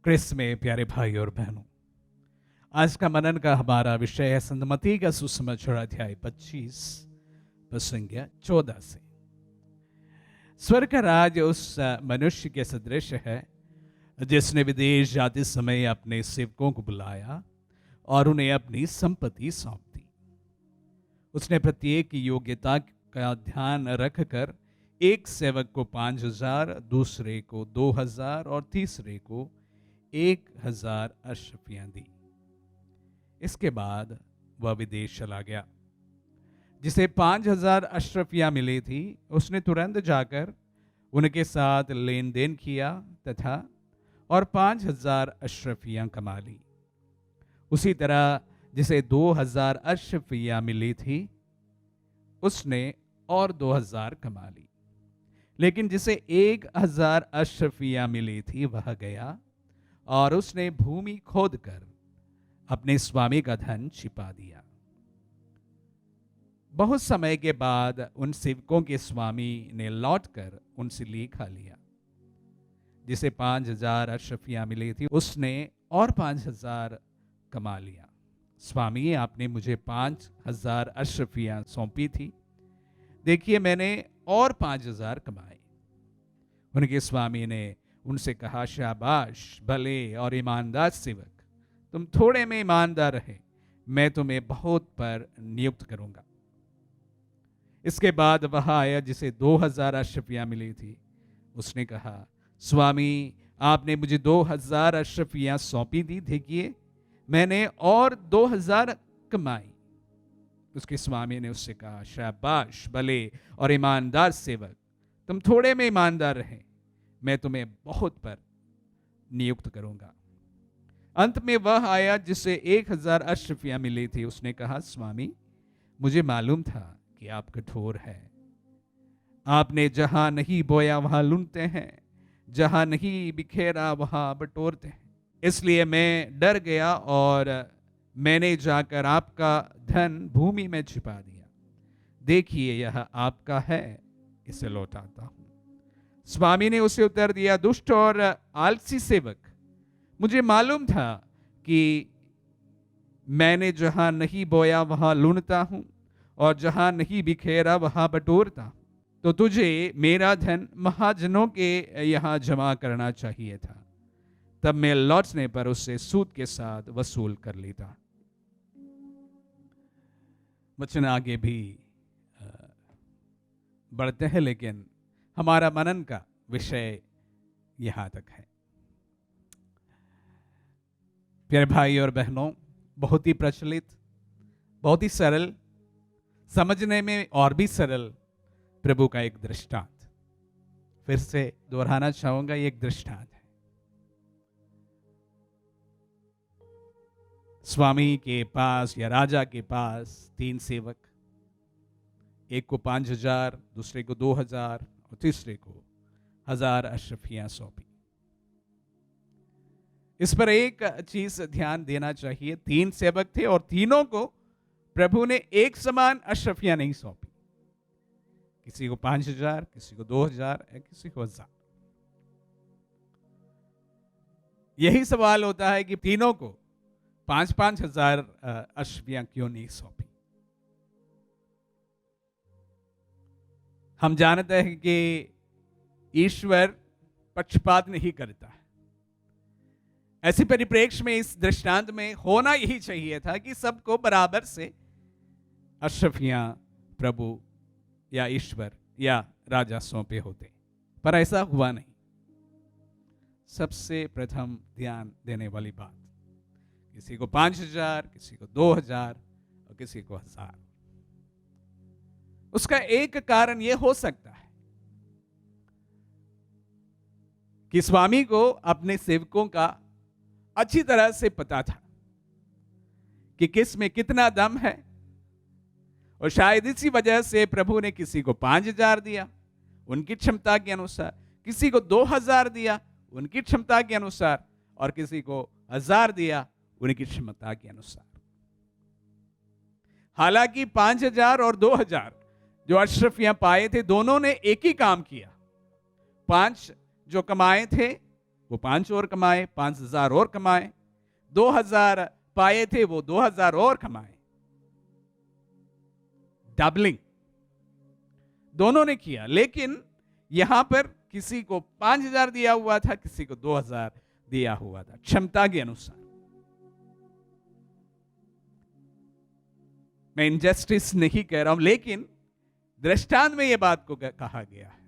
क्रिस्त में प्यारे भाई और बहनों, आज का मनन का हमारा विषय है संत मत्ती का सुसमाचार अध्याय 25 प्रसंग 14 से। स्वर्ग का राज उस मनुष्य के सदृश है जिसने विदेश जाते समय अपने सेवकों को बुलाया और उन्हें अपनी संपत्ति सौंप दी। उसने प्रत्येक की योग्यता का ध्यान रखकर एक सेवक को 5,000, दूसरे को 2,000 और तीसरे को 1,000 अशरफियां दी। इसके बाद वह विदेश चला गया। जिसे 5,000 अशरफियां मिली थी उसने तुरंत जाकर उनके साथ लेन देन किया तथा और 5,000 अशरफियां कमा ली। उसी तरह जिसे 2,000 अशरफियां मिली थी उसने और 2,000 कमा ली। लेकिन जिसे 1,000 अशरफियां मिली थी वह गया और उसने भूमि खोदकर अपने स्वामी का धन छिपा दिया। बहुत समय के बाद उन सेवकों के स्वामी ने लौटकर उनसे लेखा लिया। जिसे 5,000 अशरफियां मिली थी उसने और 5,000 कमा लिया। स्वामी, आपने मुझे 5,000 अशरफियां सौंपी थी, देखिए मैंने और 5,000 कमाए। उनके स्वामी ने उनसे कहा, शाबाश भले और ईमानदार सेवक, तुम थोड़े में ईमानदार रहे, मैं तुम्हें बहुत पर नियुक्त करूंगा। इसके बाद वह आया जिसे 2,000 अशरफियां मिली थी। उसने कहा, स्वामी, आपने मुझे 2,000 अशरफियां सौंपी थी, देखिए मैंने और 2,000 कमाई। उसके स्वामी ने उससे कहा, शाबाश भले और ईमानदार सेवक, तुम थोड़े में ईमानदार रहे, मैं तुम्हें बहुत पर नियुक्त करूंगा। अंत में वह आया जिसे 1,000 अशरफियां मिली थी। उसने कहा, स्वामी, मुझे मालूम था कि आप कठोर हैं। आपने जहां नहीं बोया वहां लूटते हैं, जहां नहीं बिखेरा वहां बटोरते हैं। इसलिए मैं डर गया और मैंने जाकर आपका धन भूमि में छिपा दिया। देखिए यह आपका है, इसे लौटाता हूं। स्वामी ने उसे उत्तर दिया, दुष्ट और आलसी सेवक, मुझे मालूम था कि मैंने जहां नहीं बोया वहां लूटता हूं और जहां नहीं बिखेरा वहां बटोरता हूं। तो तुझे मेरा धन महाजनों के यहां जमा करना चाहिए था, तब मैं लौटने पर उससे सूद के साथ वसूल कर लेता। वचन आगे भी बढ़ते हैं, लेकिन हमारा मनन का विषय यहां तक है। प्यारे भाई और बहनों, बहुत ही प्रचलित, बहुत ही सरल, समझने में और भी सरल प्रभु का एक दृष्टांत फिर से दोहराना चाहूंगा। ये एक दृष्टांत है। स्वामी के पास या राजा के पास 3 सेवक, एक को 5,000, दूसरे को 2,000 और तीसरे को 1,000 अशरफियां सौंपी। इस पर एक चीज ध्यान देना चाहिए, 3 सेवक थे और तीनों को प्रभु ने एक समान अशरफियां नहीं सौंपी। किसी को 5,000, किसी को 2,000, किसी को 1,000। यही सवाल होता है कि तीनों को 5-5 हजार अशरफियां क्यों नहीं सौंपी। हम जानते हैं कि ईश्वर पक्षपात नहीं करता है। ऐसी परिप्रेक्ष्य में इस दृष्टांत में होना यही चाहिए था कि सबको बराबर से अशरफियां प्रभु या ईश्वर या राजा सौंपे होते, पर ऐसा हुआ नहीं। सबसे प्रथम ध्यान देने वाली बात, किसी को 5,000, किसी को 2,000 और किसी को 1,000। उसका एक कारण यह हो सकता है कि स्वामी को अपने सेवकों का अच्छी तरह से पता था कि किस में कितना दम है, और शायद इसी वजह से प्रभु ने किसी को 5,000 दिया उनकी क्षमता के अनुसार, किसी को 2,000 दिया उनकी क्षमता के अनुसार, और किसी को 1,000 दिया उनकी क्षमता के अनुसार। हालांकि 5,000 और 2,000 जो अशरफियां पाए थे, दोनों ने एक ही काम किया। 5 जो कमाए थे वो 5 और कमाए, 5,000 और कमाए, 2,000 पाए थे, वो 2,000 और कमाए। डबलिंग दोनों ने किया। लेकिन यहां पर किसी को 5,000 दिया हुआ था, किसी को 2,000 दिया हुआ था, क्षमता के अनुसार। मैं इनजस्टिस नहीं कह रहा हूं, लेकिन दृष्टांत में यह बात को कहा गया है।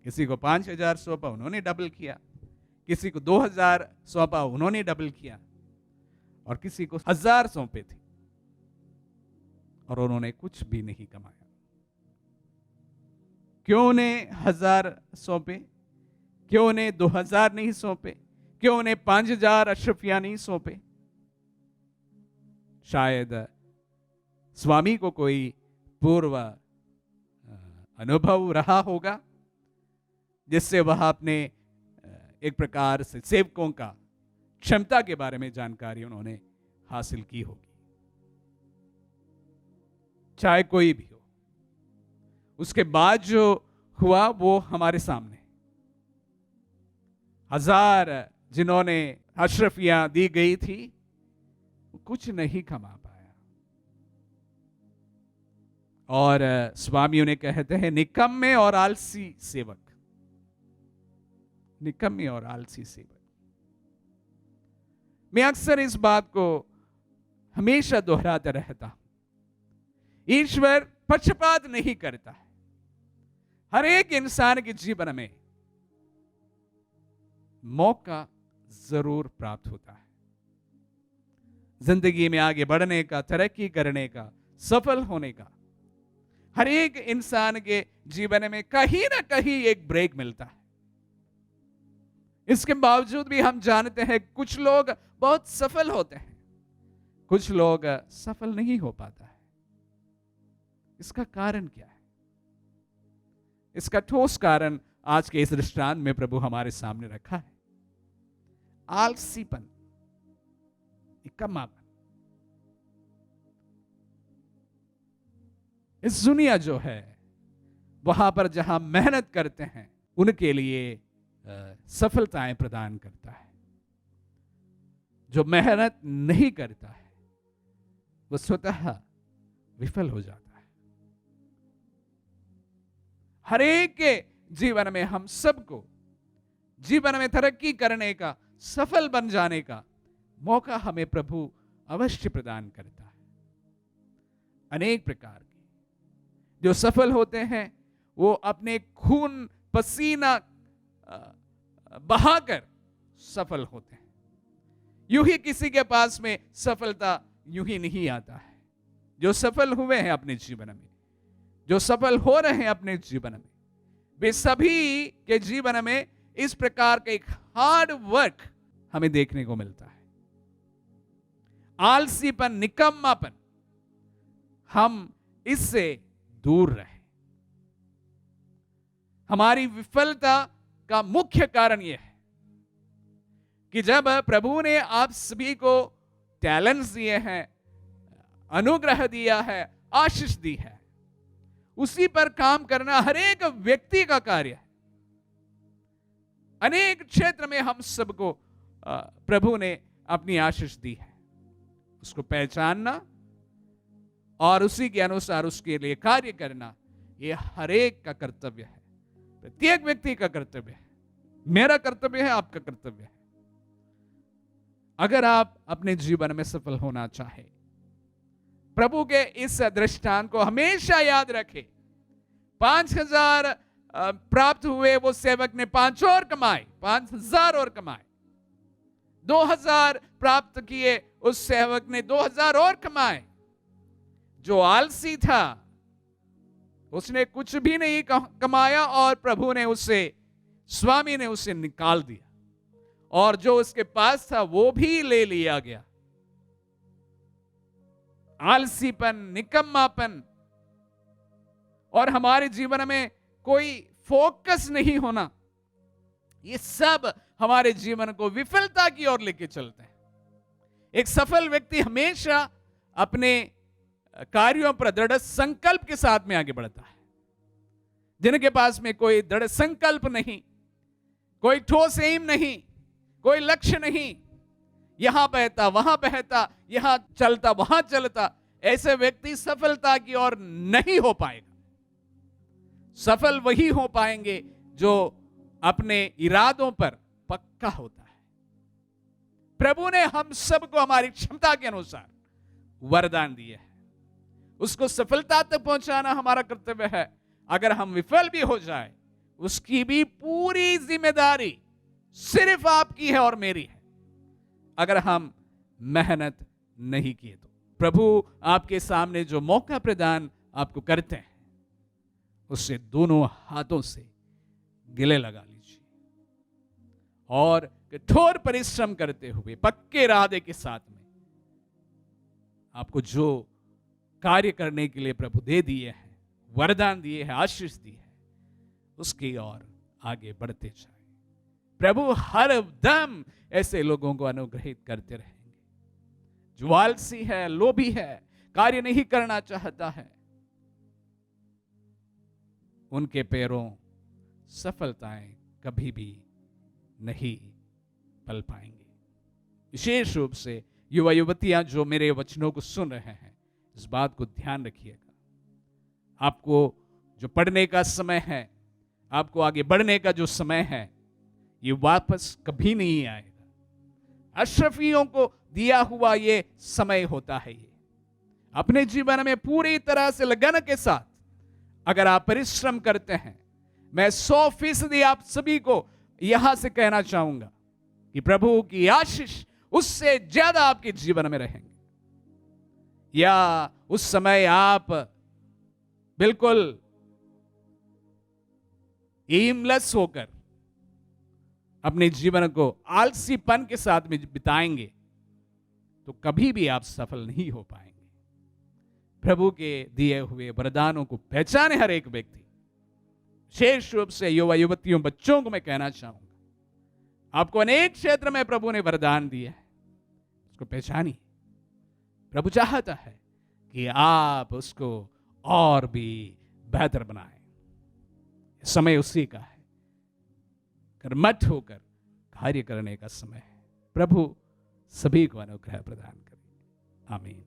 किसी को 5,000 सौंपा, उन्होंने डबल किया। किसी को 2,000 सौंपा, उन्होंने डबल किया। और किसी को 1,000 सौंपे थे और उन्होंने कुछ भी नहीं कमाया। क्यों उन्हें 1,000 सौंपे? क्यों उन्हें 2,000 नहीं सौंपे? क्यों उन्हें 5,000 अशरफियां नहीं सौंपे? शायद स्वामी को कोई पूर्व अनुभव रहा होगा, जिससे वह अपने एक प्रकार से सेवकों का क्षमता के बारे में जानकारी उन्होंने हासिल की होगी। चाहे कोई भी हो, उसके बाद जो हुआ वो हमारे सामने। 1,000 जिन्होंने अशरफियां दी गई थी, कुछ नहीं कमा पाया। और स्वामी उन्हें कहते हैं निकम्मे और आलसी सेवक। निकम्मे और आलसी सेवक। मैं अक्सर इस बात को हमेशा दोहराता रहता हूं। ईश्वर पक्षपात नहीं करता है। हर एक इंसान के जीवन में मौका जरूर प्राप्त होता है, जिंदगी में आगे बढ़ने का, तरक्की करने का, सफल होने का। हर एक इंसान के जीवन में कहीं ना कहीं एक ब्रेक मिलता है। इसके बावजूद भी हम जानते हैं कुछ लोग बहुत सफल होते हैं, कुछ लोग सफल नहीं हो पाता है। इसका कारण क्या है? इसका ठोस कारण आज के इस दृष्टांत में प्रभु हमारे सामने रखा है। आलसीपन, निकम्मापन। इस दुनिया जो है, वहां पर जहां मेहनत करते हैं उनके लिए सफलताएं प्रदान करता है। जो मेहनत नहीं करता है वो स्वतः विफल हो जाता है। हर एक के जीवन में, हम सबको जीवन में तरक्की करने का, सफल बन जाने का मौका हमें प्रभु अवश्य प्रदान करता है। अनेक प्रकार के जो सफल होते हैं वो अपने खून पसीना बहाकर सफल होते हैं। यूं ही किसी के पास में सफलता यूं ही नहीं आता है। जो सफल हुए हैं अपने जीवन में, जो सफल हो रहे हैं अपने जीवन में, वे सभी के जीवन में इस प्रकार का एक हार्ड वर्क हमें देखने को मिलता है। आलसीपन, निकम्मापन, हम इससे दूर रहे। हमारी विफलता का मुख्य कारण यह है कि जब प्रभु ने आप सभी को टैलेंट्स दिए हैं, अनुग्रह दिया है, आशीष दी है, उसी पर काम करना हर एक व्यक्ति का कार्य है। अनेक क्षेत्र में हम सबको प्रभु ने अपनी आशीष दी है। उसको पहचानना और उसी के अनुसार उसके लिए कार्य करना, यह हर एक का कर्तव्य है। प्रत्येक व्यक्ति का कर्तव्य है। मेरा कर्तव्य है, आपका कर्तव्य है। अगर आप अपने जीवन में सफल होना चाहे, प्रभु के इस दृष्टांत को हमेशा याद रखें। 5,000 प्राप्त हुए, वो सेवक ने 5 और कमाए, 5,000 और कमाए। 2,000 प्राप्त किए, उस सेवक ने 2,000 और कमाए। जो आलसी था उसने कुछ भी नहीं कमाया और प्रभु ने उसे, स्वामी ने उसे निकाल दिया, और जो उसके पास था वो भी ले लिया गया। आलसीपन, निकम्मापन और हमारे जीवन में कोई फोकस नहीं होना, ये सब हमारे जीवन को विफलता की ओर लेके चलते हैं। एक सफल व्यक्ति हमेशा अपने कार्यों पर दृढ़ संकल्प के साथ में आगे बढ़ता है। जिनके पास में कोई दृढ़ संकल्प नहीं, कोई ठोस एम नहीं, कोई लक्ष्य नहीं, यहां बहता वहां बहता, यहां चलता वहां चलता, ऐसे व्यक्ति सफलता की ओर नहीं हो पाएगा। सफल वही हो पाएंगे जो अपने इरादों पर पक्का होता है। प्रभु ने हम सबको हमारी क्षमता के अनुसार वरदान दिए हैं, उसको सफलता तक पहुंचाना हमारा कर्तव्य है। अगर हम विफल भी हो जाए, उसकी भी पूरी जिम्मेदारी सिर्फ आपकी है और मेरी है, अगर हम मेहनत नहीं किए तो। प्रभु आपके सामने जो मौका प्रदान आपको करते हैं, उससे दोनों हाथों से गले लगा लीजिए और कठोर परिश्रम करते हुए पक्के इरादे के साथ में आपको जो कार्य करने के लिए प्रभु दे दिए हैं, वरदान दिए हैं, आशीष दी है, उसकी ओर आगे बढ़ते जाए। प्रभु हर दम ऐसे लोगों को अनुग्रहित करते रहेंगे जो आलसी है, लोभी है, कार्य नहीं करना चाहता है। उनके पैरों सफलताएं कभी भी नहीं पल पाएंगे। विशेष रूप से युवा युवतियां जो मेरे वचनों को सुन रहे हैं, इस बात को ध्यान रखिएगा। आपको जो पढ़ने का समय है, आपको आगे बढ़ने का जो समय है, ये वापस कभी नहीं आएगा। अशरफियों को दिया हुआ ये समय होता है। ये अपने जीवन में पूरी तरह से लगन के साथ अगर आप परिश्रम करते हैं, मैं 100% आप सभी को यहां से कहना चाहूंगा कि प्रभु की आशीष उससे ज्यादा आपके जीवन में रहेंगे। या उस समय आप बिल्कुल एमलेस होकर अपने जीवन को आलसीपन के साथ में बिताएंगे, तो कभी भी आप सफल नहीं हो पाएंगे। प्रभु के दिए हुए वरदानों को पहचाने हर एक व्यक्ति, विशेष रूप से युवा युवतियों, बच्चों को मैं कहना चाहूंगा, आपको अनेक क्षेत्र में प्रभु ने वरदान दिए है, उसको पहचानिए। प्रभु चाहता है कि आप उसको और भी बेहतर बनाएं। समय उसी का है, कर्मठ होकर कार्य करने का समय है। प्रभु सभी को अनुग्रह प्रदान करे। आमीन।